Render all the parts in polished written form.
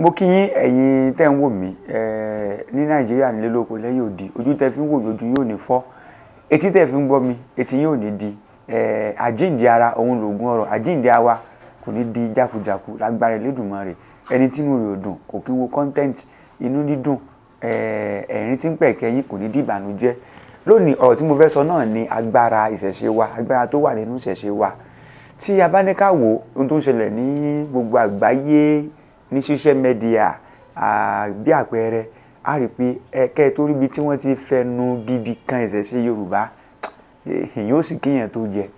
Mo kí yín ẹ̀yin tẹ́ ń wò mí ní Nàìjíríà nílé lóko lẹ́yìn odi, ojú tẹ́ fi ń wò mí ojú yóò ní fọ́, etí tẹ́ fi ń gbọ́ mi etí yóò ní di, àjíǹde ara òun lògùn ọrọ̀, àjíǹde àwa kò ní di jákujàku lágbára Elédùmarè. Ẹni tí inú rẹ̀ ò dùn kò kí wo content, inú dídùn ẹ̀rín tí ń pẹ̀kẹ́ yín kò ní di ìbànújẹ́. Lónìí ọ̀rọ̀ tí mo fẹ́ sọ náà ni agbára ìṣẹ̀ṣe wa, agbára tó wà nínú ìṣẹ̀ṣe wa. Tí a bá ní ká wò ohun tó ń ṣẹlẹ̀ ní gbogbo àgbáyé ní social media bí àpẹẹrẹ, a rí pé ẹ̀kẹ́ tó ríbi tí wọ́n ti fẹnu gidi kan ìṣẹ̀ṣe Yorùbá èyí ó sì kíyàn tó jẹ.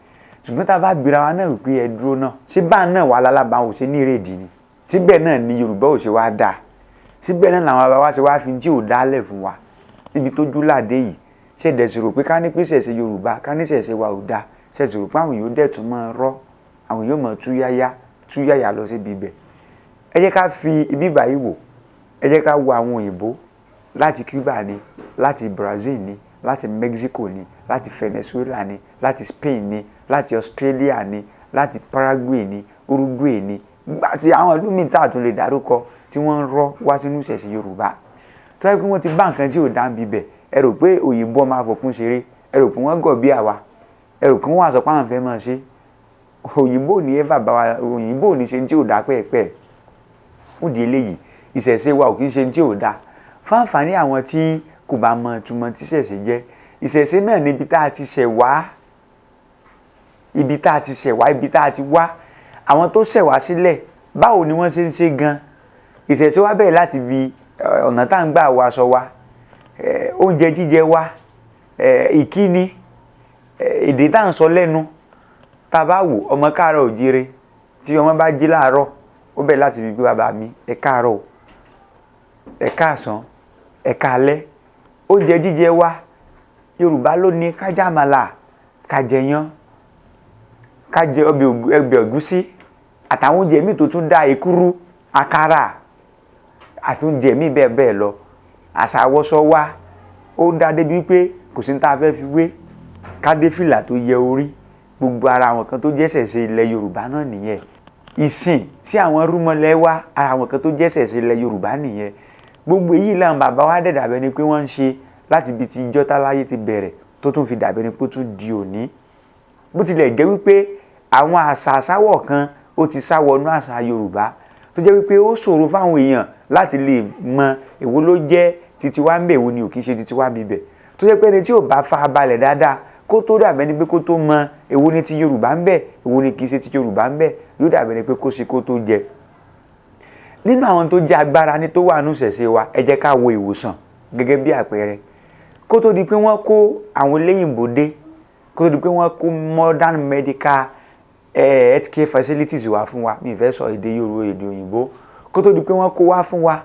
Ṣùgbọ́n tá a bá bira wa náà wípé ẹ dúró náà, ṣé bá náà wà lálábà ò ṣe ní ìrèdí ni? Síbẹ̀ náà ni Yorùbá ò ṣe wá dáa, síbẹ̀ náà làwọn bàbá wa ṣe wá fi tí ò dálẹ̀ fún wa níbi tó júlàdé yìí. Ṣé dẹ̀ ṣòro pé ká ní pé ìṣẹ̀ṣe Yorùbá ká ní ìṣẹ̀ṣe wa ò dáa, ṣé ṣòro pé àwọn yóò dẹ̀ tún máa rọ́, àwọn yóò máa túyáyá lọ síbi ibẹ̀. Ẹ jẹ́ ká fi ibi báyìí wò, ẹ jẹ́ ká wo àwọn òyìnbó láti Cuba ni, láti Brazil ni, láti Mexico ni, láti Venezuela ni, láti Spain ni, láti Australia ni, láti Paraguay ni, Uruguay ni, àti àwọn ìlú míì tá a tún lè dárúkọ tí wọ́n ń rọ́ wá sínú ìṣẹ̀ṣe Yorùbá. Tó yẹ kí wọ́n ti bá nǹkan tí ò dá ń bibẹ̀, ẹ rò pé òyìnbó máa fòpin ṣeré, ẹ rò pé wọ́n gọ̀ bí àwa, ẹ rò pé wọ́n wá sọ pé àwọn fẹ́ máa ṣe. Òyìnbó ní ẹ bàbá wa, òyìnbó ní ṣe tí ò dá pẹ́ẹ́pẹ́ẹ́. Fún ìdí eléyìí ìṣẹ̀ṣe wa ò kí ń ṣe tí ò dá. Fáǹfààní àwọn tí kò bá mọ ìtumọ̀ tí ìṣẹ̀ṣe jẹ́, ìṣẹ̀ṣe náà ni ibi tá a ti ṣẹ̀ wá, ibi tá a ti ṣẹ̀ wá, ibi tá a ti wá. Àwọn tó ṣẹ̀ wá sílẹ̀ báwo ni wọ́n ṣe ń ṣe gan? Ìṣẹ̀ṣe wa bẹ̀rẹ̀ láti bi ọ̀nà tá à ń gbà wọ aṣọ wa, oúnjẹ jíjẹ wa, ìkíni, èdè tá à ń sọ lẹ́nu. Tá a bá wò ọmọ káàárọ̀ òjíire, tí ọmọ bá jí láàárọ̀ ó bẹ̀rẹ̀ láti fi gbé bàbá mi ẹ káàárọ̀, ẹ káàsán, ẹ káalẹ́. Oúnjẹ jíjẹ wa Yorùbá ló ní ká jẹ àmàlà, ká jẹ iyán, ká jẹ ọbẹ̀ ẹ̀gúsí àtàwọn oúnjẹ míì tó tún dá, èkuru, àkàrà àti oúnjẹ míì bẹ́ẹ̀ bẹ́ẹ̀ lọ. Àṣà àwọ̀ṣọ wa ó dá débi wípé kò sí ní tá a fẹ́ fi wé, ká dé fìlà tó yẹ orí. Gbogbo ara àwọn kan tó jẹ́ ìṣẹ̀ṣe ilẹ̀ Yorùbá náà nìyẹn. Ìsìn sí àwọn rúmọlẹ̀ wa ara àwọn kan tó jẹ́ ìṣẹ̀ṣe ilẹ̀ Yorùbá nìyẹn. Gbogbo èyí làwọn bàbá wa dẹ̀ dàbẹ́ ni pé wọ́n ń ṣe láti ibi tí ìjọ táláyé ti bẹ̀rẹ̀ tó tún fi dàbẹ́ ni pé ó tún di òní. Bó tilẹ̀ jẹ́ wípé àwọn àṣà àṣàwọ̀ kan ó ti sáwọnú àṣà Yorùbá tó jẹ́ wípé ó ṣòro fáwọn èèyàn láti lè mọ èwo ló jẹ́ titi wa ń bẹ̀, èwo ni ò kí ń ṣe titi wa bíbẹ̀. Tó jẹ́ pé ẹni tí ò bá fara balẹ̀ dáadáa kó tó dàbẹ́ ni pé kó tó mọ èwo ni ti Yorùbá ń bẹ̀, èwo ni kì í ṣe ti Yorùbá ń bẹ̀, yóò dàbẹ́ ni pé kó ṣe kó tó jẹ. Nínú àwọn tó jẹ́ agbára ní tó wà nínú ìṣẹ̀ṣe wa, ẹ jẹ́ ká wo ìwòsàn gẹ́gẹ́ bí àpẹẹrẹ. Kó tó di pé wọ́n kó àwọn eléyìnbó dé, kó tó di pé wọ́n kó modern medical healthcare facilities wá fún wa, mi ì fẹ́ sọ èdè Yorùbá èdè òyìnbó, kó tó di pé wọ́n kó wá fún wa,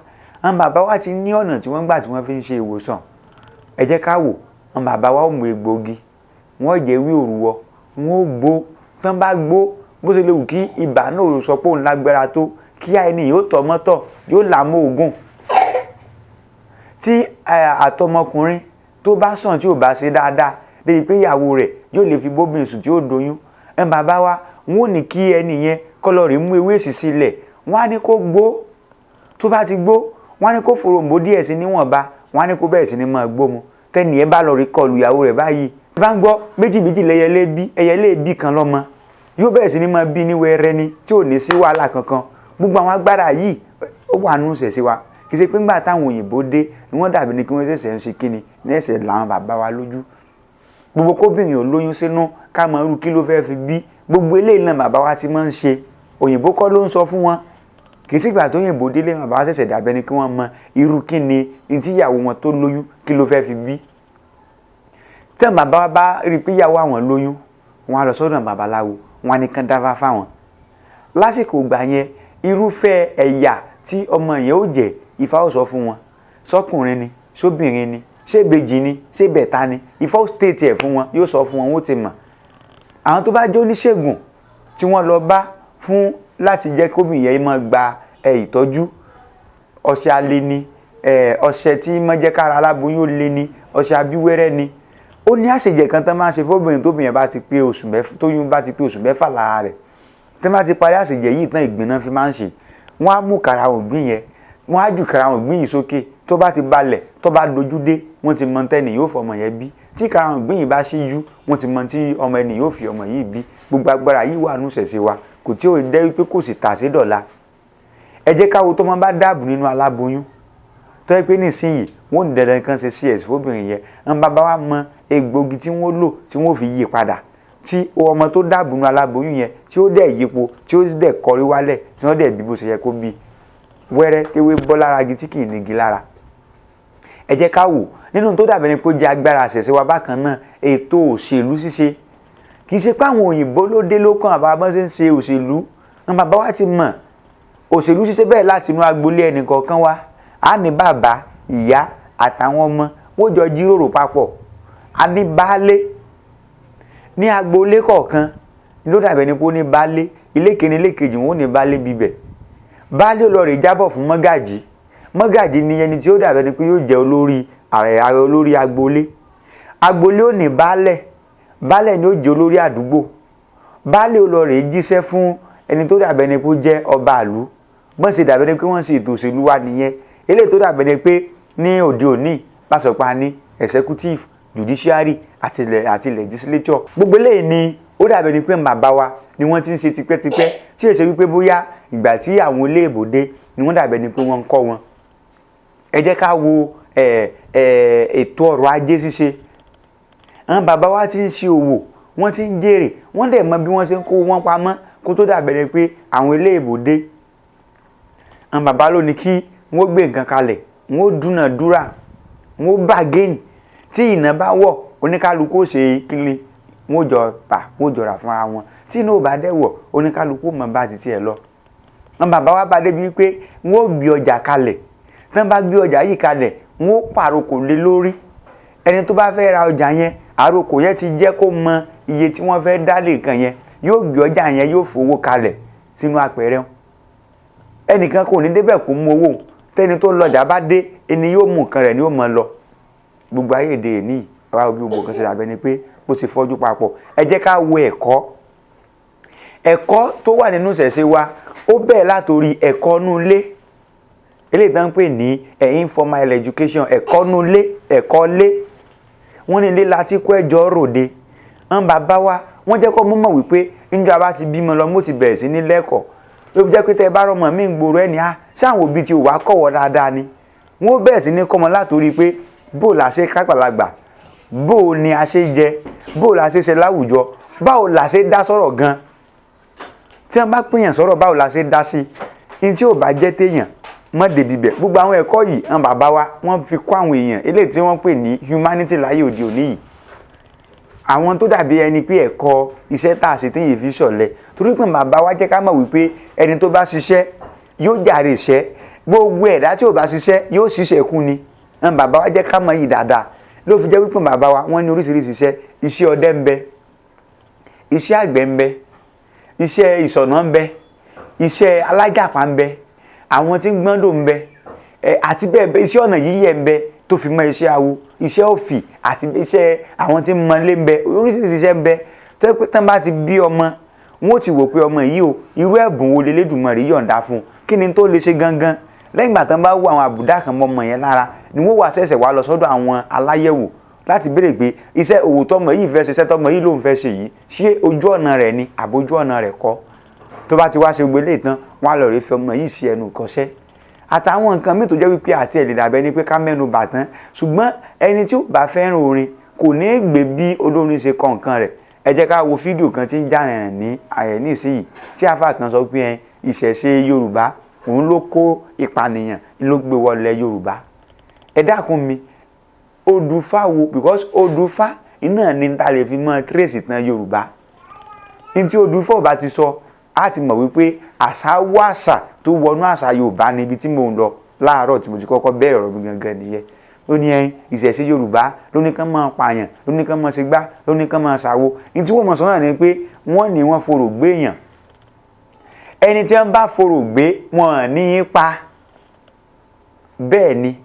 àwọn bàbá wa ti ní ọ̀nà tí wọ́n gbà tí wọ́n fi ń ṣe ìwòsàn. Ẹ jẹ́ ká wò, àwọn bàbá wa ò mú egbòogi, wọ́n jẹ́ ewé òrùwọ, wọ́n ó gbó, tán bá gbó bó ṣe lè wù kí ibà náà sọ pé òun lágbára tó, kí ẹni yóò tọ̀ mọ́tọ̀ yóò là mọ́ ògùn. Tí àtọmọkùnrin tó bá sàn tí ò bá ṣe dáadáa débi pé ìyàwó rẹ̀ yóò lè fi bóbìnrin sùn tí ó doyún, bàbá wa wọ́n ò ní kí ẹni yẹn kó lọ rí mú ewé èsìsì lẹ̀, wọ́n á ní kó gbó, tó bá ti gbó wọ́n á ní kó fòròǹbó díẹ̀ sí níwọ̀nba, wọ́n á ní kó bẹ̀rẹ̀ sí ní máa gbó mu. Tẹ́ni yẹn bá lọ rí kọlù ìyàwó rẹ̀ báyìí, bá ń gbọ́ méjì méjì lẹ́yẹlé bí, ẹyẹlé bí kan lọ́mọ, yóò bẹ̀rẹ̀ sí ní máa bí ní wẹ́rẹ́ ni tí ò ní sí wàhálà kankan. Gbogbo àwọn agbára yìí ó wà nínú ìṣẹ̀ṣe wa. Kì í ṣe pé ńgbà táwọn òyìnbó dé ni wọ́n dàbí ni kí wọ́n ṣẹ̀ṣẹ̀ ń ṣe kíni ní ẹ̀ṣẹ̀ làwọn bàbá wa lójú. Gbogbo kóbìnrin ò lóyún sínú ká mọ irú kí ló fẹ́ fi bí, gbogbo eléyìí náà bàbá wa ti máa ń ṣe. Òyìnbó kọ́ ló ń sọ fún wọn. Kì í sì gbà tó òyìnbó délé bàbá wa ṣẹ̀ṣẹ̀ dàbẹ́ ni kí wọ́n mọ irú kíni tí ìyàwó wọn tó lóyún kí ló fẹ́ fi bí. Tẹ́ bàbá wa bá rí pé ìyàwó àwọn lóyún, wọ́n á lọ sọ́dọ̀ babaláwo, wọ́n á ní kán dáfá fáwọn. Lásìkò ìgbà yẹn irúfẹ́ ẹ̀yà tí ọmọ yẹn ó jẹ́ Ifá ó sọ fún wọn, sọ́kùnrin ni, sóbìnrin ni, ṣé ìbejì ni, ṣé ìbẹ̀ta ni, Ifá ó state ẹ̀ fún wọn, yóò sọ fún wọn, wọ́n ti mọ̀. Àwọn tó bá jẹ́ oníṣègùn tí wọ́n lọ bá fún láti jẹ́ kóbìnrin yẹn máa gba ìtọ́jú, ọṣẹ alẹ́ ni, ọṣẹ tí máa jẹ́ kára aláboyún ó lé ni, ọṣẹ abíwẹ́rẹ́ ni. Ó ní àṣejẹ kan tán máa ń ṣe fóbìnrin tóbìnrin bá ti pé oṣù mẹ́fà, tóyún bá ti pé oṣù mẹ́fà lára rẹ̀. Tí wọ́n bá ti parí àṣejẹ yìí tán ìgbín náà fi máa ń ṣe. Wọ́n á mú kàrà ògbìn yẹn, wọ́n á jù karahun ìgbín yìí sókè, tó bá ti balẹ̀ tó bá dojú dé wọ́n ti mọ tẹ́ni yóò fọmọ yẹn bí, tí karahun ìgbín yìí bá ṣíjú wọ́n ti mọ tí ọmọ ẹni yóò fi ọmọ yìí bí. Gbogbo agbára yìí wà nínú ìṣẹ̀ṣe wa, kò tí ò dẹ́ wípé kò sì tà sí dọ̀la. Ẹ jẹ́ ká wo tó máa bá dáàbò nínú aláboyún tó yẹ pé nísìnyí wọ́n ní dandan kan ṣe CS fóbìnrin yẹn, àwọn bàbá wa mọ egbògi tí wọ́n lò tí wọ́n fi yí padà, tí ọmọ tó dáàbò nínú aláboyún yẹn tí ó dẹ̀ yípo tí ó dẹ̀ kọrí wálẹ̀ tí wọ́n dẹ̀ bí bó ṣe yẹ kó bí wẹ́rẹ́ ewé bọ́ lára igi tí kì í nigi lára. Ẹ jẹ́ ká wò nínú tó dàbẹ̀ ni pé ó jẹ́ agbára ìṣẹ̀ṣe wa bákan náà, ètò òṣèlú ṣíṣe. Kì í ṣe pé àwọn òyìnbó ló dé ló kàn àbá bọ́n ṣe ń ṣe òṣèlú, àwọn bàbá wa ti mọ̀ òṣèlú ṣíṣe bẹ́ẹ̀ láti inú agboolé ẹnì kọ̀ọ̀kan wa. A ní bàbá, ìyá àtàwọn ọmọ wọ́n jọ jíròrò papọ̀. A ní baálé ní agboolé kọ̀ọ̀kan ló dàbẹ̀ ni pé ó ní baálé, ilé kìíní ilé kejì wọn ò ní baálé bíbẹ̀. Baálé olórí jábọ̀ fún mọ́gàjí, mọ́gàjí ni ẹni tí ó dàbẹ̀ ni pé yóò jẹ́ olórí ààrẹ olórí agboolé. Agboolé ò ní baálẹ̀, baálẹ̀ ni ó jẹ́ olórí àdúgbò. Baálé olórí jíṣẹ́ fún ẹni tó dàbẹ̀ ni pé ó jẹ́ ọba ìlú. Bọ́n ṣe dàbẹ̀ ni pé wọ́n ṣe ètò òṣèlú wa nìyẹn. Eléyìí tó dàbẹ̀ ni pé ní òde òní pàṣọpá ní executive, judiciary àti legislature. Gbogbo eléyìí ni ó dàbẹ̀ ni pé bàbá wa ni wọ́n ti ń ṣe tipẹ́tipẹ́, tí èsè wípé bóyá ìgbà tí àwọn olóyìnbó dé ni wọ́n dàbẹ̀ ni pé wọ́n ń kọ́ wọn. Ẹ jẹ́ ká wo ètò ọrọ̀ ajé ṣíṣe. Àwọn bàbá wa ti ń ṣe òwò, wọ́n ti ń jèrè, wọ́n dẹ̀ mọ bí wọ́n ṣe ń kó wọn pamọ́ kó tó dàbẹ̀ ni pé àwọn olóyìnbó dé. Àwọn bàbá ló ní kí wọ́n gbé nǹkan kalẹ̀, wọ́n dúnàdúrà, wọ́n bargain. Tí iná bá wọ̀ oníkálukú ó ṣe kíni, wọ́n jọ tà, wọ́n jọ rà fúnra wọn. Tí iná ò bá dẹ̀ wọ̀ oníkálukú mọ̀ bá ti tiẹ̀ lọ. Àwọn bàbá wa bá débi pé wọ́n gbé ọjà kalẹ̀, tí wọ́n bá gbé ọjà yìí kalẹ̀ wọ́n pàrokò lé lórí. Ẹni tó bá fẹ́ ra ọjà yẹn, àrokò yẹn ti jẹ́ kó mọ iye tí wọ́n fẹ́ dá lé nǹkan yẹn, yóò gbé ọjà yẹn yóò fowó kalẹ̀ sínú apẹ̀rẹ̀. Ẹnìkan kò ní débẹ̀ kó mú owó, tẹ́ni tó lọ́jà bá dé ẹni yóò mú nǹkan rẹ̀ ni yóò mọ lọ. Gbogbo ayé èdè ní àwa òbí gbogbo kan ṣe dàbẹ̀ ni pé bó ṣe fọ́jú papọ̀. Ẹ jẹ́ ká wo ẹ̀kọ́. Ẹ̀kọ́ tó wà nínú ìṣẹ̀ṣe wa ó bẹ̀rẹ̀ látòrí ẹ̀kọ́ nú ilé, eléyìí tó ń pè ní informal education, ẹ̀kọ́ nú ilé, ẹ̀kọ́ lé. Wọ́n ní ilé láti kó ẹjọ́ ròde. Àwọn bàbá wa wọ́n jẹ́ kó mọ̀ wípé níjọ́ bá ti bímọ lọ mo ti bẹ̀rẹ̀ sí ní lẹ́kọ̀ọ́. Ló fi jẹ́ pé tẹ́ bá rọmọ mí ń gbòòrò ẹni ṣáwọn òbí tí ò wá kọ̀wọ́ dáadáa ni. Wọ́n bẹ̀rẹ̀ sí ní kọ́mọ látòrí pé bó la ṣe kágbàlagbà, bó ni a ṣe jẹ, bó la ṣe ṣe láwùjọ, báwo la ṣe dá sọ̀rọ̀ gan. Tí wọ́n bá pèèyàn sọ̀rọ̀ báwo la ṣe dá sí, ní tí ò bá jẹ́ téèyàn mọ́ débi bẹ̀. Gbogbo àwọn ẹ̀kọ́ yìí àwọn bàbá wa wọ́n fi kọ́ àwọn èèyàn eléyìí tí wọ́n pè ní humanity láyé òde òní yìí. Àwọn tó dàbí ẹni pé ẹ̀kọ́ iṣẹ́ tá a ṣe téèyàn fi ṣọ̀lẹ, torí pé bàbá wa jẹ́ ká mọ̀ wípé ẹni tó bá ṣiṣẹ́ yóò jàre iṣẹ́, gbogbo ẹ̀dá tí ò bá ṣiṣẹ́ yóò ṣiṣẹ́ kú ni. Àwọn bàbá wa jẹ́ ká mọ̀ yìí dáadáa. Ló fi jẹ́ wípé bàbá wa wọ́n ní oríṣiríṣi iṣẹ́, iṣẹ́ ọdẹ ń bẹ, iṣẹ́ àgbẹ̀ ń bẹ, iṣẹ́ ìṣọ̀nà ń bẹ, iṣẹ́ alájàpá ń bẹ, àwọn tí ń gbọ́ndò ń bẹ, àti bẹ́ẹ̀ bẹ́ẹ̀ iṣẹ́ ọ̀nà yíyẹ ń bẹ tó fi mọ iṣẹ́ awo, iṣẹ́ òfì àti iṣẹ́ àwọn tí ń mọlé ń bẹ, oríṣiríṣi iṣẹ́ ń bẹ. Tó yẹ pé tán bá ti bí ọmọ wọn ò ti wò pé ọmọ yìí o irú ẹ̀bùn wo l'Elédùmarè yọ̀ǹda fún, kí ni tó lè ṣe gangan. Lẹ́yìn ìgbà tán bá wo àwọn àbùdá kan mọ́ ọmọ yẹn lára ni wọ́n wá ṣẹ̀ṣẹ̀ wá lọ sọ́dọ̀ àwọn aláyẹ̀wò láti béèrè pé iṣẹ́ òwò tọmọ yìí fẹ́ ṣe, iṣẹ́ tọmọ yìí ló ń fẹ́ ṣe yìí, ṣé ojú ọ̀nà rẹ̀ ni àbójú ọ̀nà rẹ̀ kọ́. Tó bá ti wá ṣe gbogbo eléyìí tán wọ́n á lọ rèé fi ọmọ yìí sí ẹnu ìkọ́ṣẹ́. Àtàwọn nǹkan míì tó jẹ́ wípé àti ẹ̀lẹ́ dàbẹ́ ni pé ká mẹ́nu bà tán, ṣùgbọ́n ẹni tí ó bá fẹ́ràn orin kò ní gbé bí olórin ṣe kọ nǹkan rẹ̀. Ẹ jẹ́ ká wo fídíò kan tí ń jà rìnrìn ní àyẹ̀ní ìsinyìí tí àfáà kan sọ pé ìṣẹ̀ṣe Yorùbá òun ló kó ìpànìyàn ló gbé wọlé Yorùbá. Ẹ dákun mi, Odùfá wo, because Odùfá iná ní ta lè fi mọ́ trace ìtàn Yorùbá. Ní tí Odùfá ò bá ti sọ á ti mọ̀ wípé àṣà wọ àṣà tó wọnú àṣà Yorùbá níbi tí mò ń lọ láàárọ̀ tí mo ti kọ́kọ́ bẹ̀rẹ̀ ọ̀rọ̀ mi gangan nìyẹn. Ó ní ìṣẹ̀ṣe Yorùbá ló ní kán máa pààyàn, ló ní kán máa ṣe gbá, ló ní kán máa ṣàwo. Ní tí wọ́n mọ̀ sọ́nà ni pé wọ́n ní wọ́n forò gbé èèyàn. Ẹni tí wọ́n bá forò gbé wọn ní í pa. Bẹ́ẹ̀ ni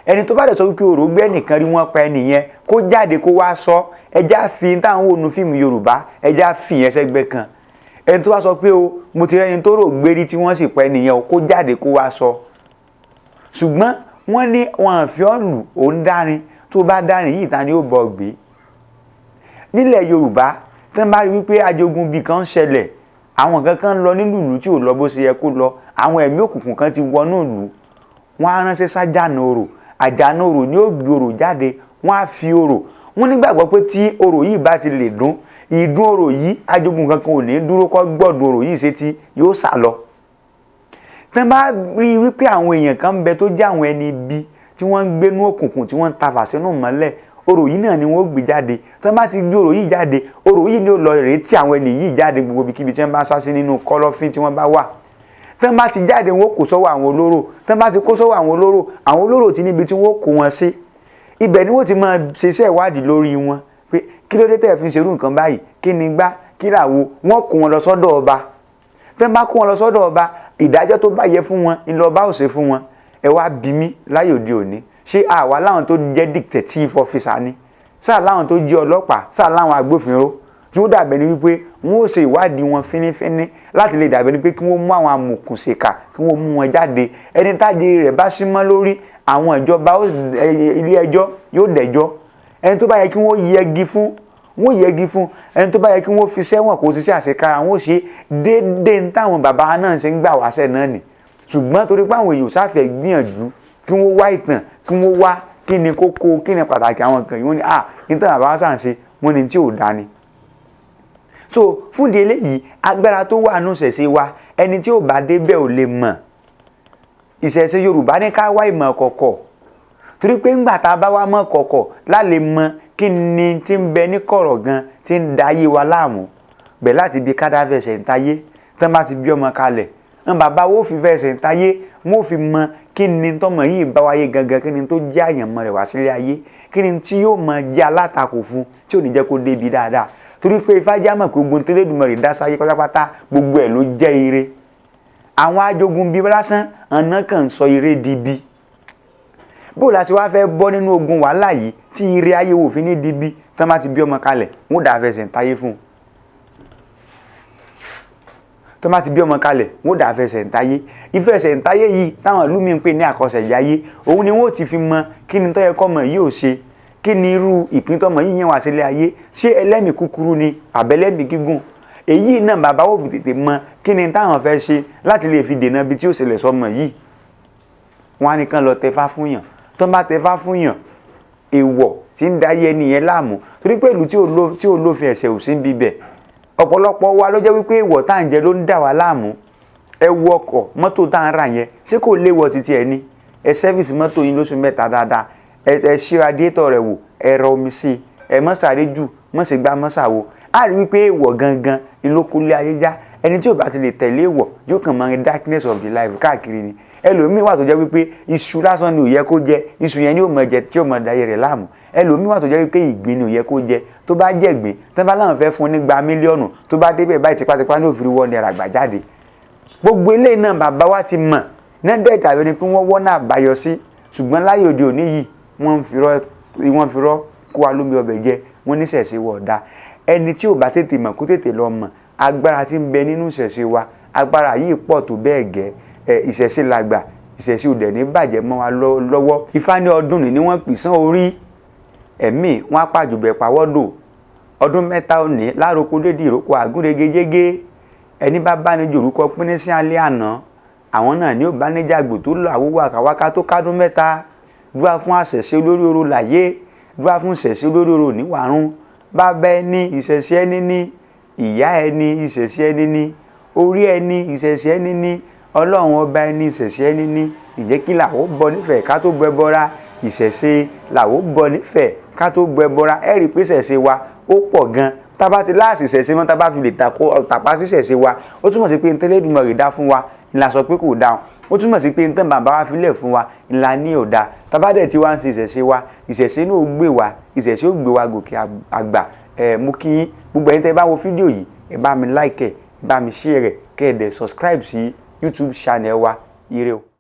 ẹni tó bá dẹ̀ sọ wípé orò gbé ẹnìkan rí wọ́n pa ẹnìyẹn kó jáde kó wá sọ, ẹjá fi táwọn wò nu fíìmù Yorùbá ẹjá fi yẹn sẹ́gbẹ́ kan. Ẹni tó bá sọ pé o mo ti rẹ́ni tó rò gbé rí tí wọ́n sì pa ẹnìyẹn kó jáde kó wá sọ. ṣùgbọ́n wọ́n ní wọn fi ọ́ lù òun dárin tó bá dárin yìí ta ni ó bọ̀ gbé. Nílẹ̀ Yorùbá tí wọ́n bá rí wípé ajogun bíi kan ṣẹlẹ̀ àwọn kankan lọ nínú ìlú tí ò lọ bó ṣe yẹ kó lọ àwọn ẹ̀mí òkùnkùn kan ti wọnú ìlú wọ́n á ránṣẹ́ sájànàrò àjànàrò ni ó gbé orò jáde wọ́n á fi orò wọ́n nígbàgbọ́ pé tí orò yìí bá ti lè dún ìdún orò yìí ajogun kankan ò ní dúró kó gbọ́dọ̀ orò yìí sétí yóò sá lọ. tí wọ́n bá rí wípé àwọn èèyàn kan ń bẹ tó jẹ́ àwọn ẹni ibi tí wọ́n ń gbénú òkùnkùn tí wọ́n ń tafà sínú mọ́lẹ̀ orò yìí náà ni wọ́n gbé jáde tí wọ́n bá ti gbé orò yìí jáde orò yìí ni ó lọ rèé tí àwọn ẹni yìí jáde gbogbo ibikíbi tí wọ́n bá sá sí nínú kọ́lọ́fín tí wọ́n bá wà tí wọ́n bá ti jáde wọ́n kó sọ́wọ́ àwọn olóró tí wọ́n bá ti kó sọ́wọ́ àwọn olóró ti níbi tí wọ́n kó wọn sí ibẹ̀ ni wọ́n ti máa ṣe iṣẹ́ ìwádìí lórí wọn pé kí ló dé tẹ́ fi ṣerú nǹkan báyìí kí ni gbá kí làwo wọ́n kó wọn lọ sọ́dọ̀ ọba tí wọ́n bá kó wọn lọ sọ́dọ̀ ọba ìdájọ́ tó bá yẹ fún wọn ìlọ ọba ò ṣe fún wọn. Ẹ wá bí mi láyé òde òní ṣé àwa láwọn tó jẹ́ dictative officer ni sáà láwọn tó jẹ́ ọlọ́pàá sáà láwọn agbófinró tí ó dàbẹ̀ ni wípé wọ́n ó ṣe ìwádìí wọn fínífíní láti lè dàbẹ̀ ni pé kí wọ́n mú àwọn amòòkùnṣèkà kí wọ́n mú wọn jáde ẹni tájé rẹ̀ bá sí mọ́ lórí àwọn ìjọba ilé ẹjọ́ yóò dẹjọ́ ẹni tó bá yẹ kí wọ́n yẹgi fún wọ́n yẹgi fún ẹni tó bá yẹ kí wọ́n fi sẹ́wọ̀n kó ṣiṣẹ́ àṣekára wọ́n ṣe déédéé ní táwọn bàbá náà ṣe ń gbà wáṣẹ́ náà nì ṣùgbọ́n torí pé àwọn èèyàn sáfẹ́ gbìyànjú kí wọ́n wá ìtàn kí wọ́n wá kí ni kókó kí ni pàtàkì àwọn nǹkan yìí wọ́n ní nítorí bàbá wa sàn ṣe wọ́n ní tí ò dá ni. So fún di eléyìí agbára tó wà nù ìṣẹ̀ṣe wa ẹni tí ò bá débẹ̀ ò lè mọ̀. Ìṣẹ̀ṣe Yorùbá ní ká wá ìmọ̀ kọ̀kọ̀ torí pé ńgbà tá a bá wá mọ̀ kọ̀kọ̀ lálẹ́ mọ̀ kí ni tí ń bẹ ní kọ̀rọ̀ gan tí ń da ayé wa láàmú bẹ̀ láti bí kádàfẹ́ ṣẹ̀ ń tayé tán bá ti bí ọmọ kalẹ̀ ń bàbá wo fi fẹ́ ṣẹ̀ ń tayé wọ́n fi mọ̀ kí ni tọmọ yìí bá wáyé gangan kí ni tó jẹ́ àyànmọ́ rẹ̀ wá sílé ayé kí ni tí yóò máa jẹ́ alátakò fún tí ò ní jẹ́ kó débi dáadáa torí pé Ifá já mọ̀ pé gbogbo tẹ́lẹ̀dùmarè dá sáyé pátápátá gbogbo ẹ̀ ló jẹ́ ire àwọn ajogun bíi lásán ọ̀nà kan sọ ire di bí bó la ṣe wá fẹ́ bọ́ nínú ogun wàhálà yìí tí ire ayé wò fi ní di bí tán bá ti bí ọmọ kalẹ̀ wọ́n dà fẹsẹ̀ ń tayé fún un tó má ti bí ọmọ kalẹ̀ wọ́n dà fẹsẹ̀ ń tayé ìfẹsẹ̀ ń tayé yìí táwọn ìlú mi ń pè ní àkọsẹ̀jáyé òun ni wọ́n ti fi mọ kí ni tó yẹ kọ́mọ yìí ò ṣe kí ni irú ìpín tọ́mọ yìí yẹn wá sílé ayé ṣé ẹlẹ́mìí kúkúrú ni àbẹ́lẹ́mìí gígùn èyí náà bàbá wò fi tètè mọ kí ni táwọn fẹ́ ṣe láti lè fi dènà bí tí ó ṣẹlẹ̀ sọmọ yìí wọ́n á nìkan lọ tẹfá fún yàn tó bá tẹfá fún yàn èèwọ̀ tí ń dáyé ẹni yẹn láàmú torí pé ìlú tí ò lófin ẹ̀ṣẹ̀ ò sí ń bíbẹ̀ ọ̀pọ̀lọpọ̀ wa ló jẹ́ wípé èèwọ̀ tá à ń jẹ ló ń dà wá láàmú ẹ wo ọkọ̀ mọ́tò tá à ń rà yẹn ṣé kò léwọ̀ títí ẹ ní ẹ sẹ́fìsì mọ́tò yín lóṣù mẹ́ta dáadáa ẹ ṣí radiétọ̀ rẹ̀ wò ẹ rọ omi sí i ẹ mọ́ sáré jù mọ́ sì gbá mọ́ sàwo á rí wípé èèwọ̀ gangan ìlókulé ayé já ẹni tí ò bá ti lè tẹ̀lé èèwọ̀ yóò kàn mọ́ darkness of the life káàkiri ni ẹlòmíì wà tó jẹ́ wípé iṣu lásán ni ò yẹ kó jẹ iṣu yẹn ni ó mọ jẹ tí ó mọ dayé rẹ̀ láàmú ẹlòmíì wà tó jẹ́ wípé ìgbín ni ò yẹ kó jẹ tó bá jẹ́ ìgbín tó bá láwọn fẹ́ fún nígbà mílíọ̀nù tó bá débẹ̀ báyìí tipátipá ní òfin wọ́n náírà gbà jáde gbogbo eléyìí náà bàbá wa ti mọ̀ náà dẹ̀ tàbí ni pé wọ́n wọ́n náà báyọ sí ṣùgbọ́n láyé òde òní yìí wọ́n fi rọ́ kó wa lómi ọbẹ̀ jẹ wọ́n ní ìṣẹ̀ṣe wa ọ̀dà ẹni tí ò bá tètè mọ̀ kó tètè lọ mọ̀ agbára tí ń bẹ nínú ìṣẹ̀ṣe wa agbára yìí pọ̀ tó bẹ́ẹ̀ gẹ́ ìṣẹ̀ṣe làgbà ìṣẹ̀ṣe òdẹ̀ ní bàjẹ́ mọ́ wa lọ́wọ́ Ifá ní ọdún ní wọ́n pìsán orí ẹ̀mí wọn á pàjùbẹ̀ pàwọ́dò ọdún mẹ́ta òní lároko dédì ìrókò àgúnrégéjégé ẹni bá bá ní jòrúkọ pínní sí alẹ́ àná àwọn náà ní ò bá níjàgbò tó lọ àwòwò àkàwáká tó kádún mẹ́ta dúrà fún àṣẹ̀ṣe olórí oró láyé dúrà fún ìṣẹ̀ṣe olórí oró níwàrún bàbá ẹni ìṣẹ̀ṣe ẹni ní ìyá ẹni ìṣẹ̀ṣe ẹni ní orí ẹni ìṣẹ̀ṣe ẹni ní ọlọ́run ọba ẹni ìṣẹ̀ṣe ẹni ní ìjẹ́ kí làwọ̀ bọ nífẹ̀ẹ́ ká tó bọ ẹbọra ìṣẹ̀ṣe làwọ̀ bọ nífẹ̀ẹ́ ká tó bọ ẹbọra ẹ rí i pé ìṣẹ̀ṣe wa ó pọ̀ gan tá bá ti láàsì ìṣẹ̀ṣe mọ́ tá bá fi lè tàpá sí ìṣẹ̀ṣe wa ó túmọ̀ sí pé n tẹ́lẹ̀ ìdùnnú rẹ̀ dá fún wa ńlá sọ pé kò dáhùn ó túmọ̀ sí pé n tẹ́ bàbá wa filẹ̀ fún wa ńlá ní ọ̀dà tá bá dẹ̀ tí wá ń ṣe ìṣẹ̀ṣe wa ìṣẹ̀ṣe náà ó gbé wa ìṣẹ̀ṣe ó gbé wa gòkè àgbà mú kí gbogbo ẹni tẹ́ bá wo fídíò yìí ẹ bá mi like ẹ bá mi share rẹ̀ kẹ́ ẹ dẹ̀ subscribe sí YouTube channel wa ire o.